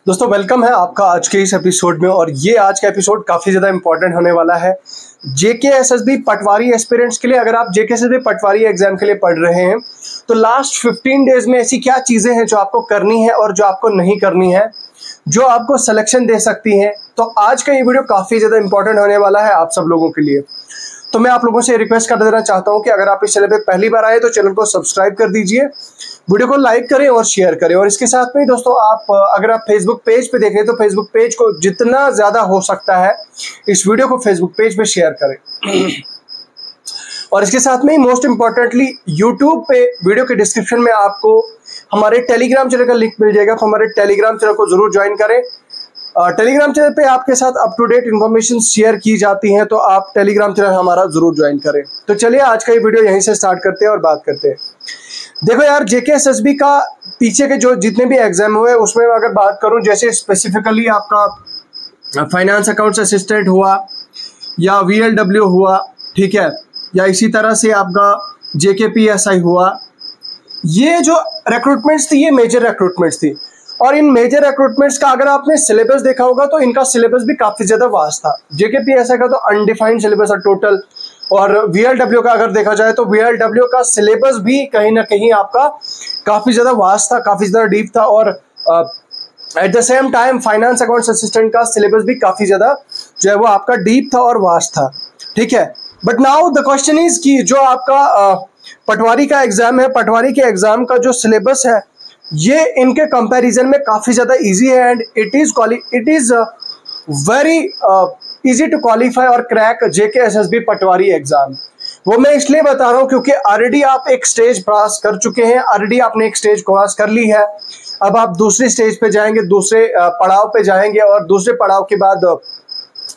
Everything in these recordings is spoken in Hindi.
दोस्तों वेलकम है आपका आज के इस एपिसोड में। और ये आज का एपिसोड काफ़ी ज़्यादा इंपॉर्टेंट होने वाला है जेकेएसएसबी पटवारी एस्पिरेंट्स के लिए। अगर आप जेकेएसएसबी पटवारी एग्जाम के लिए पढ़ रहे हैं तो लास्ट 15 डेज में ऐसी क्या चीज़ें हैं जो आपको करनी है और जो आपको नहीं करनी है, जो आपको सिलेक्शन दे सकती हैं। तो आज का ये वीडियो काफ़ी ज़्यादा इंपॉर्टेंट होने वाला है आप सब लोगों के लिए। तो मैं आप लोगों से रिक्वेस्ट कर देना चाहता हूं कि अगर आप इस चैनल पे पहली बार आए तो चैनल को सब्सक्राइब कर दीजिए, वीडियो को लाइक करें और शेयर करें। और इसके साथ में दोस्तों अगर आप फेसबुक पेज पे देख रहे हैं तो फेसबुक पेज को जितना ज़्यादा हो सकता है इस वीडियो को फेसबुक पेज पे शेयर करें। और इसके साथ में मोस्ट इम्पॉर्टेंटली यूट्यूब पे वीडियो के डिस्क्रिप्शन में आपको हमारे टेलीग्राम चैनल का लिंक मिल जाएगा, तो हमारे टेलीग्राम चैनल को जरूर ज्वाइन करें। टेलीग्राम चैनल पे आपके साथ up to date information share की जाती हैं, तो आप टेलीग्राम चैनल हमारा जरूर ज्वाइन करें। तो चलिए आज का ये वीडियो यहीं से स्टार्ट करते हैं और बात करते हैं। देखो यार, जेकेएसएसबी का पीछे के जो जितने भी एग्जाम हुए उसमें अगर बात करूं, जैसे स्पेसिफिकली आपका फाइनेंस अकाउंट्स असिस्टेंट हुआ या वीएलडब्ल्यू हुआ, ठीक है, या इसी तरह से आपका जेकेपीएसआई हुआ, ये जो रिक्रूटमेंट्स थी ये मेजर रिक्रूटमेंट्स थी। और इन मेजर रिक्रूटमेंट्स का अगर आपने सिलेबस देखा होगा तो इनका सिलेबस भी काफी ज्यादा वास्ट था। जेकेपीएसआई का तो अनडिफाइंड सिलेबस है टोटल, और वीएलडब्ल्यू का अगर देखा जाए तो वीएलडब्ल्यू का सिलेबस भी कहीं ना कहीं आपका काफी ज्यादा वास्ट था, काफी ज्यादा डीप था। और at the same time finance accounts assistant का सिलेबस भी काफी ज्यादा जो है वो आपका डीप था और वास्ट था, ठीक है। But now the question is कि जो आपका पटवारी का एग्जाम है, पटवारी के एग्जाम का जो सिलेबस है ये इनके कंपैरिजन में काफी ज्यादा इजी है, and it is very easy to qualify और क्रैक जेकेएसएसबी पटवारी एग्जाम। वो मैं इसलिए बता रहा हूँ क्योंकि ऑलरेडी आप एक स्टेज क्रॉस कर चुके हैं, ऑलरेडी आपने एक स्टेज क्रॉस कर ली है। अब आप दूसरी स्टेज पे जाएंगे, दूसरे पड़ाव पे जाएंगे, और दूसरे पड़ाव के बाद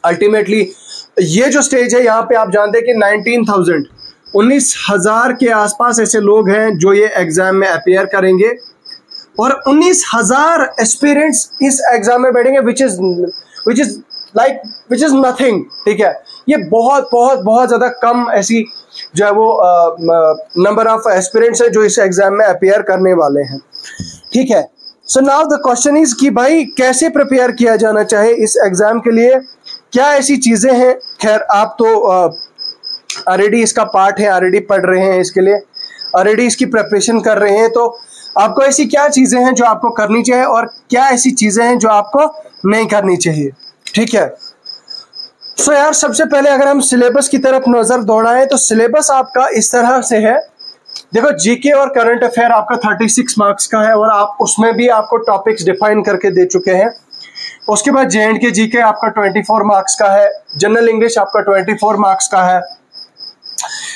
अल्टीमेटली ये जो स्टेज है यहाँ पे आप जानते हैं कि 19,000 के आसपास ऐसे लोग हैं जो ये एग्जाम में अपीयर करेंगे, और 19,000 एस्पिरेंट्स इस एग्जाम में बैठेंगे, विच इज नथिंग, ठीक है। ये बहुत बहुत बहुत ज्यादा कम ऐसी जो है वो नंबर ऑफ एस्पिरेंट्स है जो इस एग्जाम में अपीयर करने वाले हैं, ठीक है। So now the question is कि भाई कैसे प्रिपेयर किया जाना चाहिए इस एग्जाम के लिए, क्या ऐसी चीजें हैं। खैर आप तो ऑलरेडी इसका पार्ट है, ऑलरेडी पढ़ रहे हैं इसके लिए, ऑलरेडी इसकी प्रिपरेशन कर रहे हैं, तो आपको ऐसी क्या चीजें हैं जो आपको करनी चाहिए और क्या ऐसी चीजें हैं जो आपको नहीं करनी चाहिए, ठीक है। सो यार सबसे पहले अगर हम सिलेबस की तरफ नजर दौड़ाएं तो सिलेबस आपका इस तरह से है। देखो, जीके और करंट अफेयर आपका 36 मार्क्स का है, और आप उसमें भी आपको टॉपिक्स डिफाइन करके दे चुके हैं। उसके बाद जेएंडके जीके आपका 24 मार्क्स का है, जनरल इंग्लिश आपका 24 मार्क्स का है,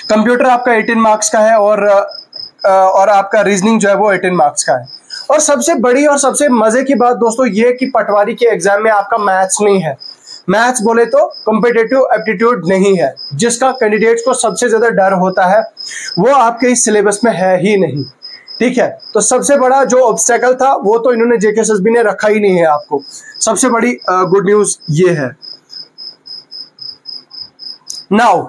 कंप्यूटर आपका 18 मार्क्स का है, और आपका रीजनिंग जो है वो 18 मार्क्स का है। और सबसे बड़ी और सबसे मजे की बात दोस्तों ये कि पटवारी के एग्जाम में आपका मैथ्स नहीं है। मैथ्स बोले तो कॉम्पिटिटिव एप्टीट्यूड नहीं है, जिसका कैंडिडेट्स को सबसे ज्यादा डर होता है, वो आपके इस सिलेबस में है ही नहीं, ठीक है। तो सबसे बड़ा जो ऑब्स्टेकल था वो तो इन्होंने जेकेएसएसबी ने रखा ही नहीं है आपको। सबसे बड़ी गुड न्यूज ये है। नाउ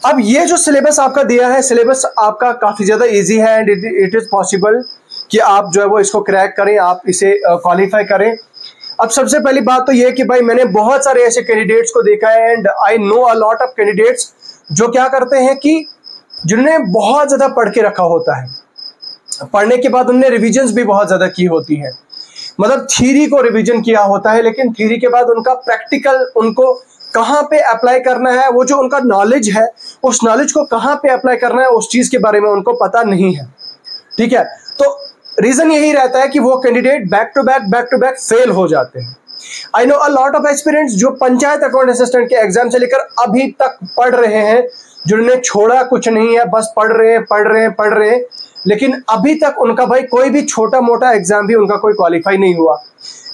अब ये जो सिलेबस आपका दिया है, सिलेबस आपका काफी ज्यादा इजी है, एंड इट इज पॉसिबल कि आप जो है वो इसको क्रैक करें, आप इसे क्वालिफाई करें। अब सबसे पहली बात तो ये कि भाई मैंने बहुत सारे ऐसे कैंडिडेट्स को देखा है, and I know a lot of candidates जो क्या करते हैं कि जिन्होंने बहुत ज्यादा पढ़ के रखा होता है, पढ़ने के बाद उन्होंने रिविजन्स भी बहुत ज्यादा की होती है, मतलब थ्योरी को रिविजन किया होता है, लेकिन थ्योरी के बाद उनका प्रैक्टिकल उनको कहाँ पे अप्लाई करना है, वो जो उनका नॉलेज है उस नॉलेज को कहाँ पे अप्लाई करना है उस चीज के बारे में उनको पता नहीं है, ठीक है। तो रीजन यही रहता है कि वो candidate back to back fail हो जाते हैं। I know a lot of experience जो पंचायत अकाउंट असिस्टेंट के एग्जाम से लेकर अभी तक पढ़ रहे हैं, जिन्होंने छोड़ा कुछ नहीं है, बस पढ़ रहे हैं, लेकिन अभी तक उनका भाई कोई भी छोटा मोटा एग्जाम भी उनका कोई क्वालिफाई नहीं हुआ।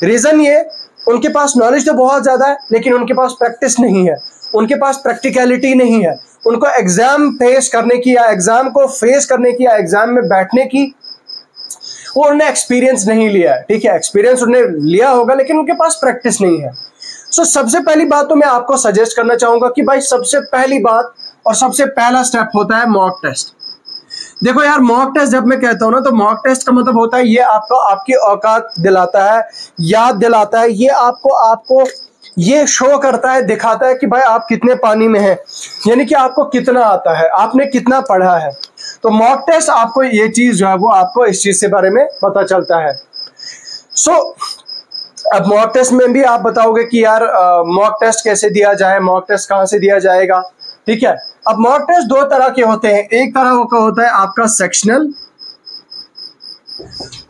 रीजन ये, उनके पास नॉलेज तो बहुत ज्यादा है लेकिन उनके पास प्रैक्टिस नहीं है, उनके पास प्रैक्टिकलिटी नहीं है, उनको एग्जाम फेस करने की या एग्जाम को फेस करने की या एग्जाम में बैठने की वो उन्होंने एक्सपीरियंस नहीं लिया है, ठीक है। एक्सपीरियंस उन्होंने लिया होगा लेकिन उनके पास प्रैक्टिस नहीं है। सो सबसे पहली बात तो मैं आपको सजेस्ट करना चाहूंगा कि भाई सबसे पहली बात और सबसे पहला स्टेप होता है मॉक टेस्ट। देखो यार, मॉक टेस्ट जब मैं कहता हूँ ना, तो मॉक टेस्ट का मतलब होता है ये आपको आपकी औकात दिलाता है, याद दिलाता है, ये आपको ये शो करता है, दिखाता है कि भाई आप कितने पानी में हैं, यानी कि आपको कितना आता है, आपने कितना पढ़ा है। तो मॉक टेस्ट आपको ये चीज जो है वो आपको इस चीज के बारे में पता चलता है। अब मॉक टेस्ट में भी आप बताओगे कि यार मॉक टेस्ट कैसे दिया जाए, मॉक टेस्ट कहाँ से दिया जाएगा, ठीक है। अब मॉक टेस्ट दो तरह के होते हैं, एक तरह का होता है आपका सेक्शनल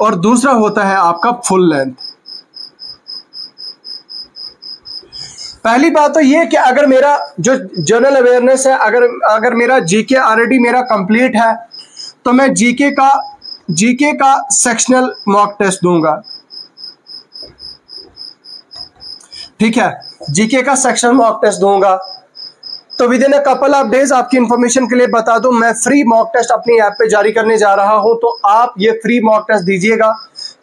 और दूसरा होता है आपका फुल लेंथ। पहली बात तो ये कि अगर मेरा जो जनरल अवेयरनेस है, अगर मेरा जीके ऑलरेडी मेरा कंप्लीट है, तो मैं जीके का सेक्शनल मॉक टेस्ट दूंगा, ठीक है, जीके का सेक्शनल मॉक टेस्ट दूंगा। तो with in a couple of days, आपकी इंफॉर्मेशन के लिए बता दूं, मैं फ्री मॉक टेस्ट अपनी ऐप पे जारी करने जा रहा हूं, तो आप ये फ्री मॉक टेस्ट दीजिएगा।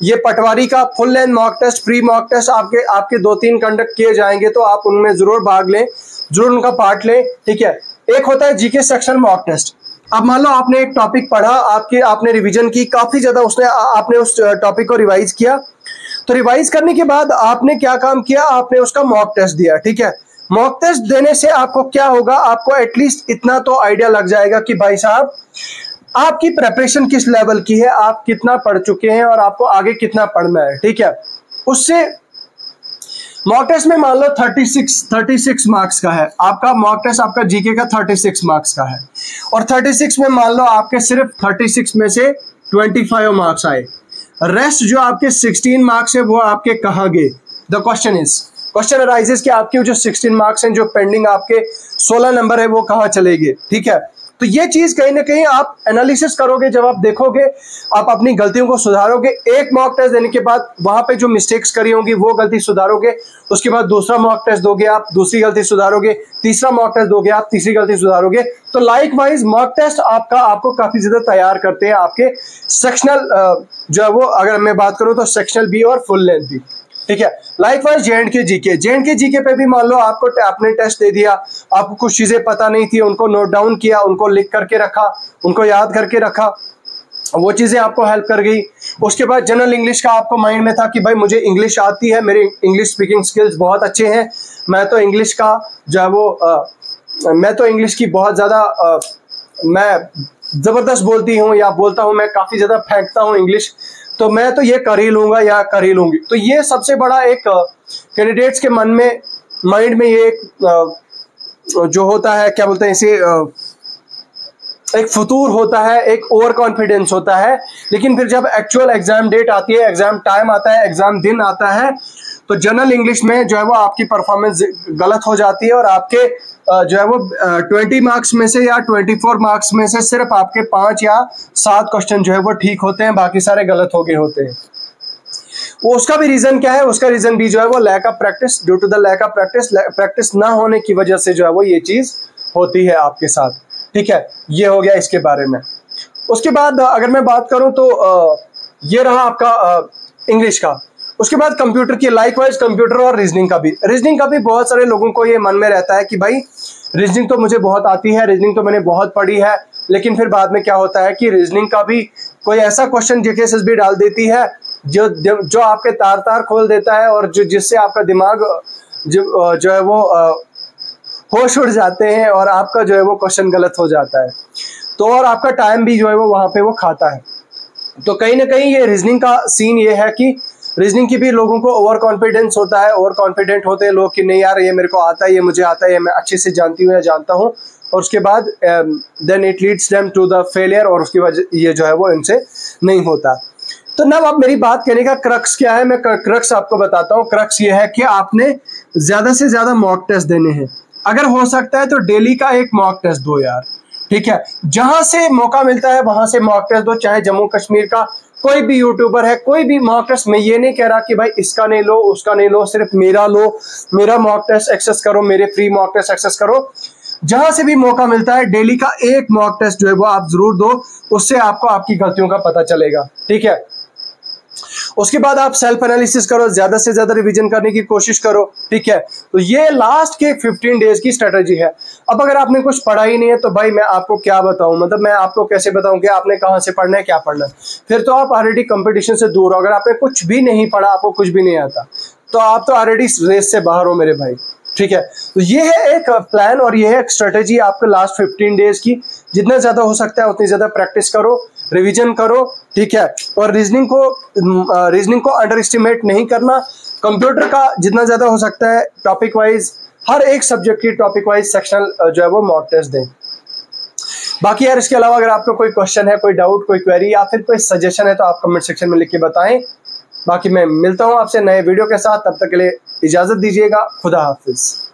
ये पटवारी का full length mock test, free mock test आपके 2-3 कंडक्ट किए जाएंगे, तो आप उनमें जरूर भाग लें, जरूर उनका पार्ट लें, ठीक है। एक होता है जीके सेक्शनल मॉक टेस्ट। अब मान लो आपने एक टॉपिक पढ़ा, आपने रिवीजन की, काफी ज्यादा आपने उस टॉपिक को रिवाइज किया, तो रिवाइज करने के बाद आपने क्या काम किया, आपने उसका मॉक टेस्ट दिया, ठीक है। मॉक टेस्ट देने से आपको क्या होगा, आपको एटलीस्ट इतना तो आइडिया लग जाएगा कि भाई साहब आपकी प्रिपरेशन किस लेवल की है, आप कितना पढ़ चुके हैं और आपको आगे कितना पढ़ना है, ठीक है। उससे मॉक टेस्ट में मान लो 36 मार्क्स का है आपका मॉक टेस्ट, आपका जीके का 36 मार्क्स का है, और 36 में मान लो आपके सिर्फ 36 में से 25 मार्क्स आए, रेस्ट जो आपके 16 मार्क्स है वो आपके कहाँ गए। द क्वेश्चन अराइजेस कि आपके जो 16 मार्क्स हैं, जो पेंडिंग आपके 16 नंबर है, वो कहाँ चले गए, ठीक है। तो ये चीज कहीं ना कहीं आप एनालिसिस करोगे, जब आप देखोगे, आप अपनी गलतियों को सुधारोगे। एक मॉक टेस्ट देने के बाद वहां पे जो मिस्टेक्स करी होंगी वो गलती सुधारोगे, उसके बाद दूसरा मॉक टेस्ट दोगे आप, दूसरी गलती सुधारोगे, तीसरा मॉक टेस्ट दोगे आप, तीसरी गलती सुधारोगे। तो लाइक वाइज मॉक टेस्ट आपको काफी ज्यादा तैयार करते हैं आपके सेक्शनल जो है वो, अगर मैं बात करूं तो सेक्शनल भी और फुल लेंथ भी, ठीक है। लाइकवाइज जे एंड के जीके पे भी मान लो आपने टेस्ट दे दिया, आपको कुछ चीजें पता नहीं थी, उनको नोट डाउन किया, उनको लिख करके रखा, उनको याद करके रखा, वो चीजें आपको हेल्प कर गई। उसके बाद जनरल इंग्लिश का आपको माइंड में था कि भाई मुझे इंग्लिश आती है, मेरे इंग्लिश स्पीकिंग स्किल्स बहुत अच्छे हैं, मैं तो इंग्लिश का जो है वो मैं तो इंग्लिश की बहुत ज्यादा मैं जबरदस्त बोलती हूँ, या बोलता हूँ, मैं काफी ज्यादा फेंकता हूँ इंग्लिश, तो मैं तो ये कर ही लूंगा या कर ही लूंगी। तो ये सबसे बड़ा एक कैंडिडेट्स के माइंड में ये एक जो होता है, क्या बोलते हैं इसे, एक फतूर होता है, एक ओवर कॉन्फिडेंस होता है। लेकिन फिर जब एक्चुअल एग्जाम डेट आती है, एग्जाम टाइम आता है, एग्जाम दिन आता है, तो जनरल इंग्लिश में जो है वो आपकी परफॉर्मेंस गलत हो जाती है, और आपके जो है वो 20 मार्क्स में से या 24 मार्क्स में से सिर्फ आपके 5 या 7 क्वेश्चन जो है वो ठीक होते हैं, बाकी सारे गलत हो गए होते हैं। वो उसका भी रीजन क्या है, उसका रीजन भी जो है वो lack of practice, due to the lack of practice ना होने की वजह से जो है वो ये चीज होती है आपके साथ, ठीक है। ये हो गया इसके बारे में। उसके बाद अगर मैं बात करूं तो ये रहा आपका इंग्लिश का। उसके बाद कंप्यूटर की, लाइकवाइज कंप्यूटर और रीजनिंग का भी बहुत सारे लोगों को ये मन में रहता है कि भाई रीजनिंग तो मुझे बहुत आती है, रीजनिंग तो मैंने बहुत पढ़ी है, लेकिन फिर बाद में क्या होता है कि रीजनिंग का भी कोई ऐसा क्वेश्चन जीके डाल देती है जो आपके तार खोल देता है, और जिससे आपका दिमाग जो है वो होश उड़ जाते हैं, और आपका जो है वो क्वेश्चन गलत हो जाता है, तो और आपका टाइम भी जो है वो वहां पे वो खाता है। तो कहीं ना कहीं ये रीजनिंग का सीन ये है कि रीजनिंग की भी लोगों को ओवर कॉन्फिडेंस होता है, ओवर कॉन्फिडेंट होते हैं लोग कि नहीं यार ये मेरे को आता है, ये मुझे आता है, ये मैं अच्छे से जानती हूँ या जानता हूँ, और उसके बाद then it leads them to the failure, और उसकी वजह ये जो है वो इनसे नहीं होता। तो ना अब मेरी बात कहने का क्रक्स क्या है, मैं क्रक्स आपको बताता हूँ। क्रक्स ये है कि आपने ज्यादा से ज्यादा मॉक टेस्ट देने हैं, अगर हो सकता है तो डेली का एक मॉक टेस्ट दो यार, ठीक है। जहां से मौका मिलता है वहां से मॉक टेस्ट दो, चाहे जम्मू कश्मीर का कोई भी यूट्यूबर है, कोई भी मॉक टेस्ट, मैं ये नहीं कह रहा कि भाई इसका नहीं लो उसका नहीं लो, सिर्फ मेरा लो, मेरा मॉक टेस्ट एक्सेस करो, मेरे फ्री मॉक टेस्ट एक्सेस करो। जहां से भी मौका मिलता है डेली का एक मॉक टेस्ट जो है वो आप जरूर दो, उससे आपको आपकी गलतियों का पता चलेगा, ठीक है। उसके बाद आप सेल्फ एनालिसिस करो, ज्यादा से ज्यादा रिवीजन करने की कोशिश करो, ठीक है। तो ये लास्ट के 15 डेज की स्ट्रेटजी है। अब अगर आपने कुछ पढ़ा ही नहीं है तो भाई मैं आपको क्या बताऊं, मतलब मैं आपको कैसे बताऊं कि आपने कहां से पढ़ना है, क्या पढ़ना है। फिर तो आप ऑलरेडी कंपटीशन से दूर हो। अगर आपने कुछ भी नहीं पढ़ा, आपको कुछ भी नहीं आता, तो आप तो ऑलरेडी रेस से बाहर हो मेरे भाई, ठीक है। तो ये है एक प्लान और ये है एक स्ट्रेटेजी आपके लास्ट 15 डेज की। जितना ज्यादा हो सकता है उतनी ज्यादा प्रैक्टिस करो, रिवीजन करो, ठीक है। और रीजनिंग को अंडर एस्टिमेट नहीं करना। कंप्यूटर का जितना ज्यादा हो सकता है टॉपिक वाइज, हर एक सब्जेक्ट की टॉपिक वाइज सेक्शनल जो है वो मॉक टेस्ट दें। बाकी यार इसके अलावा अगर आपको कोई क्वेश्चन है, कोई डाउट, कोई क्वेरी या फिर कोई सजेशन है तो आप कमेंट सेक्शन में लिख के बताएं। बाकी मैं मिलता हूं आपसे नए वीडियो के साथ, तब तक के लिए इजाजत दीजिएगा। खुदा हाफिज।